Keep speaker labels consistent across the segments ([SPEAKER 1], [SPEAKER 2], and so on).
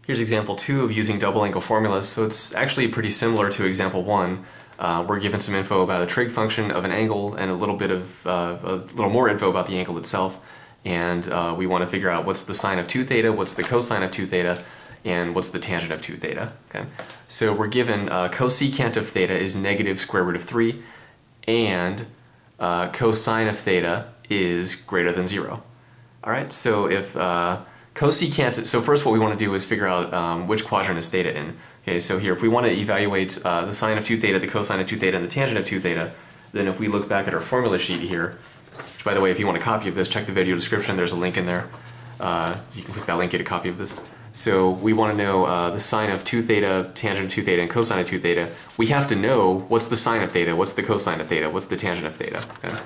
[SPEAKER 1] Here's example 2 of using double angle formulas. So it's actually pretty similar to example 1. We're given some info about a trig function of an angle and a little more info about the angle itself. And we want to figure out what's the sine of 2 theta, what's the cosine of 2 theta, and what's the tangent of 2 theta. Okay? So we're given cosecant of theta is negative square root of 3, and cosine of theta is greater than 0. Alright, so if cosecant, so first what we want to do is figure out which quadrant is theta in. Okay, so here if we want to evaluate the sine of 2 theta, the cosine of 2 theta, and the tangent of 2 theta, then if we look back at our formula sheet here, which by the way, if you want a copy of this, check the video description, there's a link in there. You can click that link, get a copy of this. So we want to know the sine of 2 theta, tangent of 2 theta, and cosine of 2 theta. We have to know what's the sine of theta, what's the cosine of theta, what's the tangent of theta. Okay?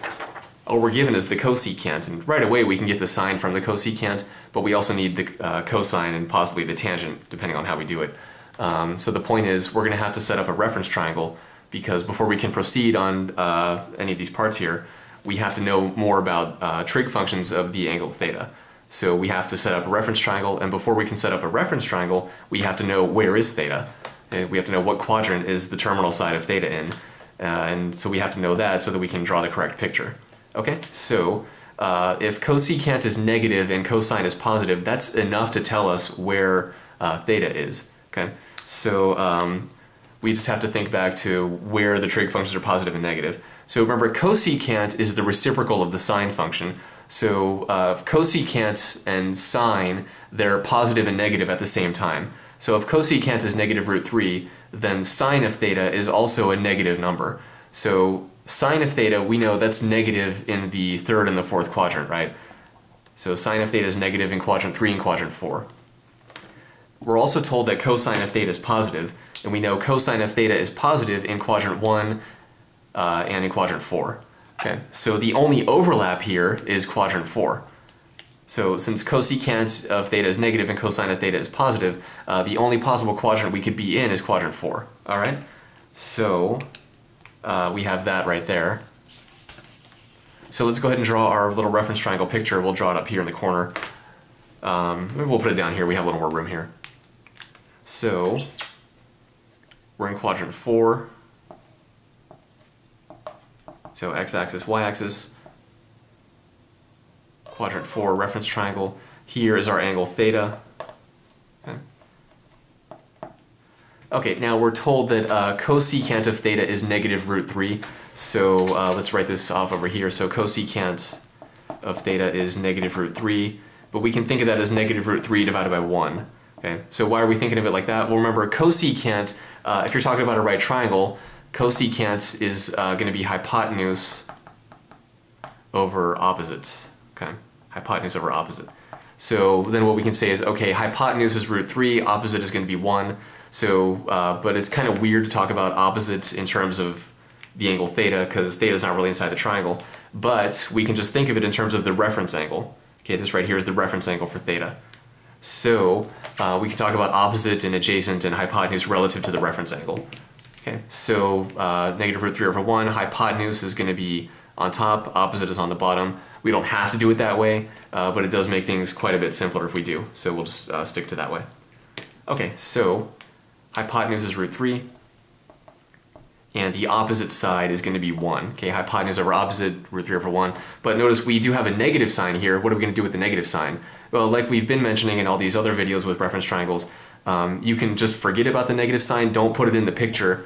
[SPEAKER 1] All we're given is the cosecant, and right away we can get the sine from the cosecant, but we also need the cosine and possibly the tangent, depending on how we do it. So the point is, we're going to have to set up a reference triangle, because before we can proceed on any of these parts here, we have to know more about trig functions of the angle theta. So we have to set up a reference triangle, and before we can set up a reference triangle, we have to know where is theta. We have to know what quadrant is the terminal side of theta in, and so we have to know that so that we can draw the correct picture. Okay, so if cosecant is negative and cosine is positive, that's enough to tell us where theta is. Okay, so we just have to think back to where the trig functions are positive and negative. So remember, cosecant is the reciprocal of the sine function. So cosecant and sine, they're positive and negative at the same time. So if cosecant is negative root 3, then sine of theta is also a negative number. So sine of theta, we know that's negative in the third and the fourth quadrant, right? So sine of theta is negative in quadrant 3 and quadrant 4. We're also told that cosine of theta is positive, and we know cosine of theta is positive in quadrant 1 and in quadrant 4. Okay, so the only overlap here is quadrant 4. So since cosecant of theta is negative and cosine of theta is positive, the only possible quadrant we could be in is quadrant 4. Alright, so we have that right there. So let's go ahead and draw our little reference triangle picture. We'll draw it up here in the corner. Maybe we'll put it down here. We have a little more room here. So we're in quadrant 4. So x-axis, y-axis. Quadrant 4, reference triangle. Here is our angle theta. Okay, now we're told that cosecant of theta is negative root 3, so let's write this off over here. So cosecant of theta is negative root 3, but we can think of that as negative root 3 divided by 1. Okay, so why are we thinking of it like that? Well, remember, cosecant, if you're talking about a right triangle, cosecant is going to be hypotenuse over opposite. Okay, hypotenuse over opposite. So then what we can say is, okay, hypotenuse is root 3, opposite is going to be 1. So, but it's kind of weird to talk about opposites in terms of the angle theta, because theta is not really inside the triangle. But we can just think of it in terms of the reference angle. Okay, this right here is the reference angle for theta. So we can talk about opposite and adjacent and hypotenuse relative to the reference angle. Okay, so negative root 3 over 1, hypotenuse is going to be on top, opposite is on the bottom. We don't have to do it that way, but it does make things quite a bit simpler if we do. So we'll just stick to that way. Okay, so hypotenuse is root 3, and the opposite side is going to be 1. Okay, hypotenuse over opposite, root 3 over 1. But notice we do have a negative sign here. What are we going to do with the negative sign? Well, like we've been mentioning in all these other videos with reference triangles, you can just forget about the negative sign, don't put it in the picture,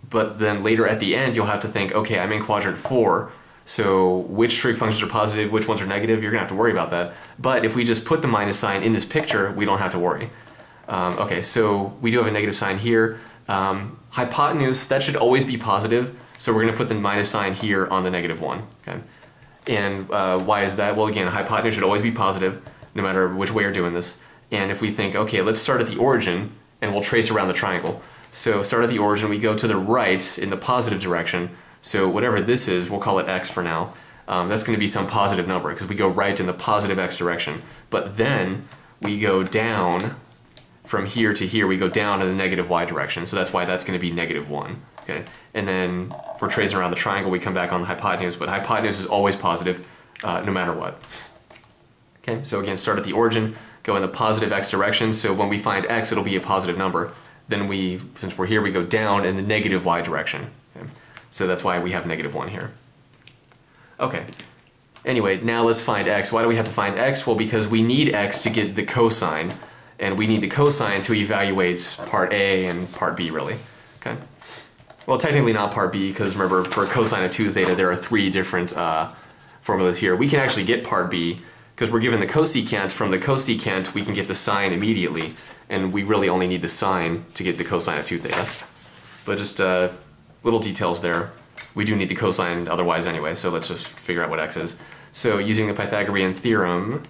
[SPEAKER 1] but then later at the end you'll have to think, okay, I'm in quadrant 4, so which trig functions are positive, which ones are negative? You're going to have to worry about that. But if we just put the minus sign in this picture, we don't have to worry. Okay, so we do have a negative sign here. Hypotenuse, that should always be positive, so we're going to put the minus sign here on the negative 1. Okay? And why is that? Well, again, hypotenuse should always be positive, no matter which way you're doing this. And if we think, okay, let's start at the origin, and we'll trace around the triangle. So start at the origin, we go to the right in the positive direction, so whatever this is, we'll call it x for now. That's going to be some positive number, because we go right in the positive x direction. But then we go down from here to here, we go down in the negative y direction, so that's why that's going to be negative 1. Okay? And then if we're tracing around the triangle, we come back on the hypotenuse, but hypotenuse is always positive no matter what. Okay, so again, start at the origin, go in the positive x direction, so when we find x, it'll be a positive number. Then since we're here, we go down in the negative y direction. Okay? So that's why we have -1 here. Okay. Anyway, now let's find x. Why do we have to find x? Well, because we need x to get the cosine, and we need the cosine to evaluate part A and part B, really. Okay. Well, technically not part B, because remember, for cosine of 2 theta, there are 3 different formulas here. We can actually get part B, because we're given the cosecant. From the cosecant, we can get the sine immediately, and we really only need the sine to get the cosine of 2 theta. But just little details there. We do need the cosine otherwise anyway, so let's just figure out what x is. So using the Pythagorean theorem,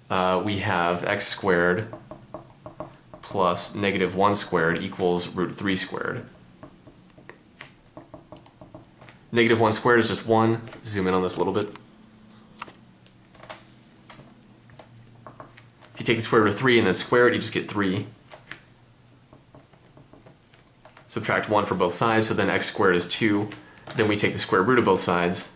[SPEAKER 1] we have x squared plus -1 squared equals √3 squared. -1 squared is just 1. Zoom in on this a little bit. If you take the square root of 3 and then square it, you just get 3. Subtract 1 from both sides, so then x squared is 2. Then we take the square root of both sides,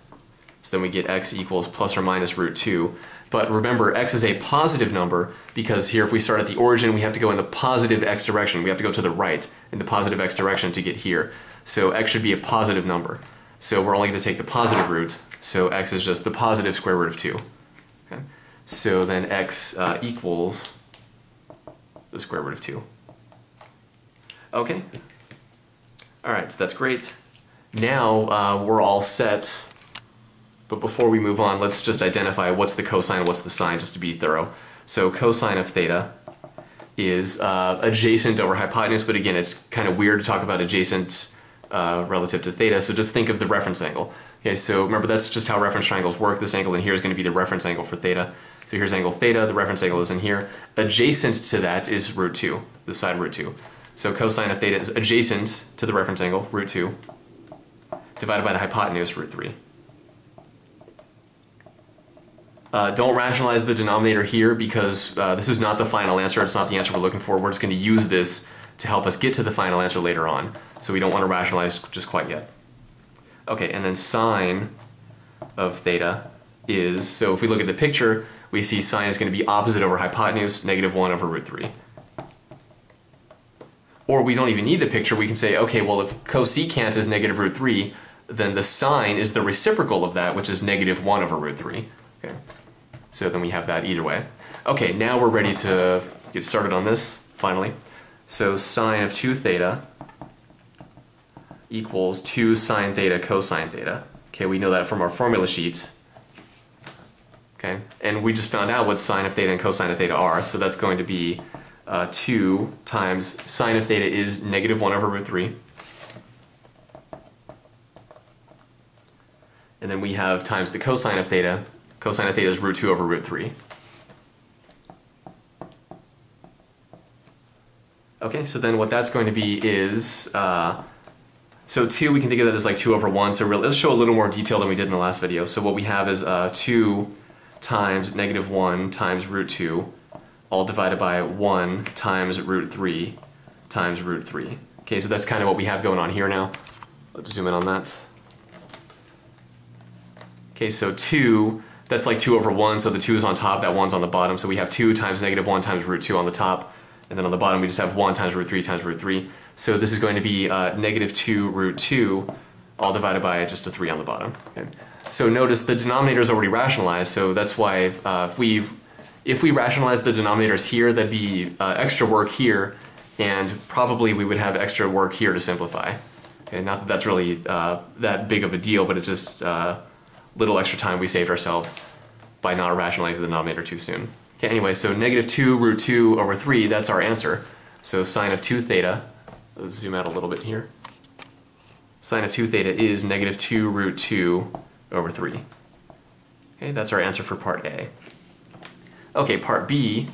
[SPEAKER 1] so then we get x equals plus or minus √2. But remember, x is a positive number, because here if we start at the origin, we have to go in the positive x direction. We have to go to the right in the positive x direction to get here. So x should be a positive number. So we're only going to take the positive root, so x is just the positive square root of 2. Okay? So then x equals the square root of 2. Okay. Alright, so that's great. Now we're all set, but before we move on, let's just identify what's the cosine and what's the sine, just to be thorough. So cosine of theta is adjacent over hypotenuse, but again, it's kind of weird to talk about adjacent relative to theta, so just think of the reference angle. Okay, so remember, that's just how reference triangles work. This angle in here is going to be the reference angle for theta. So here's angle theta, the reference angle is in here. Adjacent to that is √2, the side √2. So cosine of theta is adjacent to the reference angle, √2, divided by the hypotenuse, √3. Don't rationalize the denominator here, because this is not the final answer. It's not the answer we're looking for. We're just going to use this to help us get to the final answer later on. So we don't want to rationalize just quite yet. Okay, and then sine of theta is, so if we look at the picture, we see sine is going to be opposite over hypotenuse, -1 over √3. Or we don't even need the picture. We can say, okay, well, if cosecant is -√3, then the sine is the reciprocal of that, which is -1 over √3. Okay. So then we have that either way. Okay, now we're ready to get started on this, finally. So sine of 2 theta equals 2 sine theta cosine theta. Okay, we know that from our formula sheet. Okay, and we just found out what sine of theta and cosine of theta are, so that's going to be 2 times sine of theta is -1 over √3. And then we have times the cosine of theta. Cosine of theta is √2 over √3. Okay, so then what that's going to be is, so 2, we can think of that as like 2 over 1, so really, let's show a little more detail than we did in the last video. So what we have is 2 times -1 times √2, all divided by 1 times √3 times √3. Okay, so that's kind of what we have going on here now. Let's zoom in on that. Okay, so 2, that's like 2 over 1, so the 2 is on top, that 1's on the bottom, so we have 2 times -1 times √2 on the top, and then on the bottom we just have 1 times √3 times √3. So this is going to be -2 √2, all divided by just a 3 on the bottom. Okay. So notice the denominator is already rationalized, so that's why if we rationalize the denominators here, that'd be extra work here, and probably we would have extra work here to simplify. Okay, not that that's really that big of a deal, but it's just little extra time we saved ourselves by not rationalizing the denominator too soon. Okay, anyway, so -2 √2 over 3, that's our answer. So sine of 2 theta, let's zoom out a little bit here. Sine of 2 theta is -2 √2 over 3. Okay, that's our answer for part A. Okay, part B,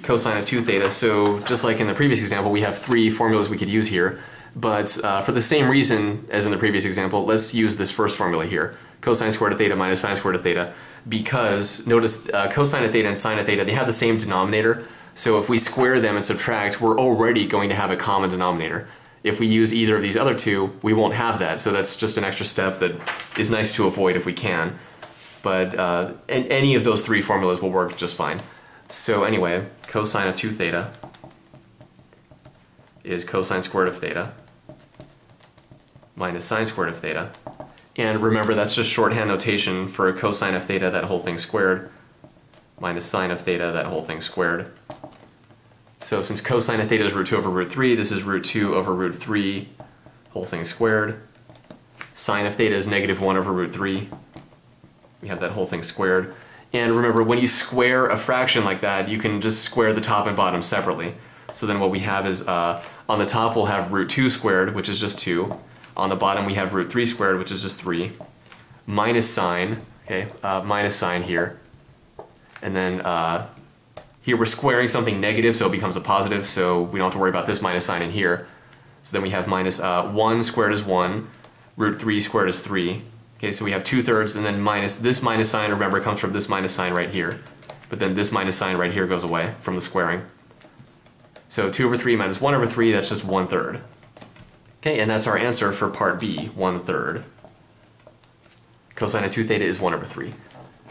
[SPEAKER 1] cosine of 2 theta. So just like in the previous example, we have 3 formulas we could use here. But for the same reason as in the previous example, let's use this first formula here. Cosine squared of theta minus sine squared of theta. Because notice cosine of theta and sine of theta, they have the same denominator. So if we square them and subtract, we're already going to have a common denominator. If we use either of these other two, we won't have that. So that's just an extra step that is nice to avoid if we can. but any of those three formulas will work just fine. So anyway, cosine of 2 theta is cosine squared of theta minus sine squared of theta. And remember, that's just shorthand notation for cosine of theta, that whole thing squared, minus sine of theta, that whole thing squared. So since cosine of theta is root 2 over root 3, this is root 2 over root 3, whole thing squared. Sine of theta is negative 1 over root 3. We have that whole thing squared. And remember, when you square a fraction like that, you can just square the top and bottom separately. So then what we have is, on the top we'll have root 2 squared, which is just 2. On the bottom we have root 3 squared, which is just 3. Minus sine, okay, minus sine here. And then here we're squaring something negative, so it becomes a positive, so we don't have to worry about this minus sign in here. So then we have minus 1 squared is 1, root 3 squared is 3. Okay, so we have 2/3, and then minus this minus sign, remember, comes from this minus sign right here. But then this minus sign right here goes away from the squaring. So 2 over 3 minus 1 over 3, that's just 1/3. Okay, and that's our answer for part B, 1/3. Cosine of 2 theta is 1 over 3.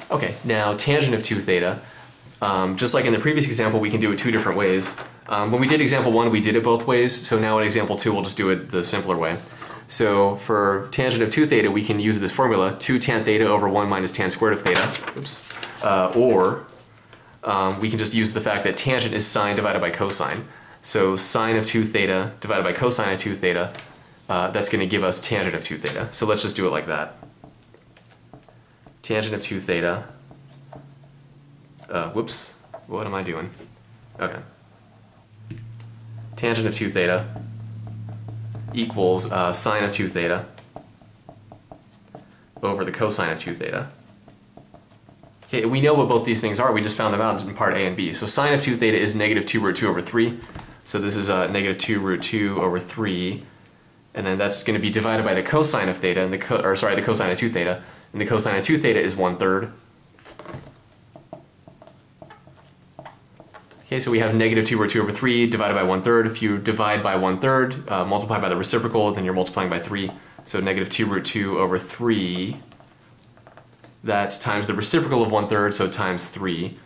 [SPEAKER 1] Okay, now tangent of 2 theta. Just like in the previous example, we can do it two different ways. When we did example 1, we did it both ways, so now in example 2, we'll just do it the simpler way. So for tangent of 2 theta, we can use this formula, 2 tan theta over 1 minus tan squared of theta. Oops. Or we can just use the fact that tangent is sine divided by cosine. So sine of 2 theta divided by cosine of 2 theta, that's going to give us tangent of 2 theta. So let's just do it like that. Tangent of 2 theta. Whoops. What am I doing? Okay. Tangent of 2 theta equals sine of 2 theta over the cosine of 2 theta. Okay, we know what both these things are. We just found them out in part A and B. So sine of 2 theta is negative 2 root 2 over 3. So this is negative 2 root 2 over 3. And then that's going to be divided by the cosine of theta, and the cosine of 2 theta. And the cosine of 2 theta is 1/3. Okay, so we have negative 2 root 2 over 3 divided by 1/3. If you divide by 1/3, multiply by the reciprocal, then you're multiplying by 3. So negative 2 root 2 over 3, that's times the reciprocal of 1/3, so times 3.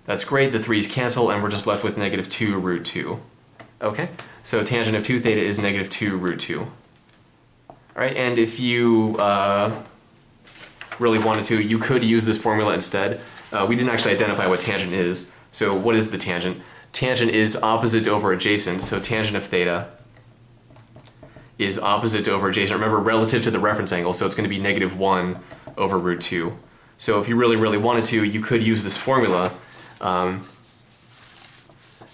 [SPEAKER 1] That's great, the 3's cancel, and we're just left with negative 2 root 2. Okay, so tangent of 2 theta is negative 2 root 2. Alright, and if you really wanted to, you could use this formula instead. We didn't actually identify what tangent is. So what is the tangent? Tangent is opposite over adjacent, so tangent of theta is opposite over adjacent. Remember, relative to the reference angle, so it's going to be negative 1 over root 2. So if you really, really wanted to, you could use this formula.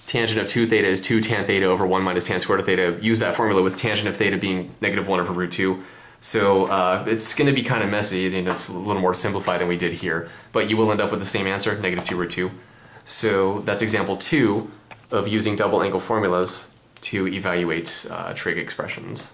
[SPEAKER 1] Tangent of 2 theta is 2 tan theta over 1 minus tan squared of theta. Use that formula with tangent of theta being negative 1 over root 2. So it's going to be kind of messy, and it's a little more simplified than we did here. But you will end up with the same answer, negative 2 root 2. So that's example 2 of using double angle formulas to evaluate trig expressions.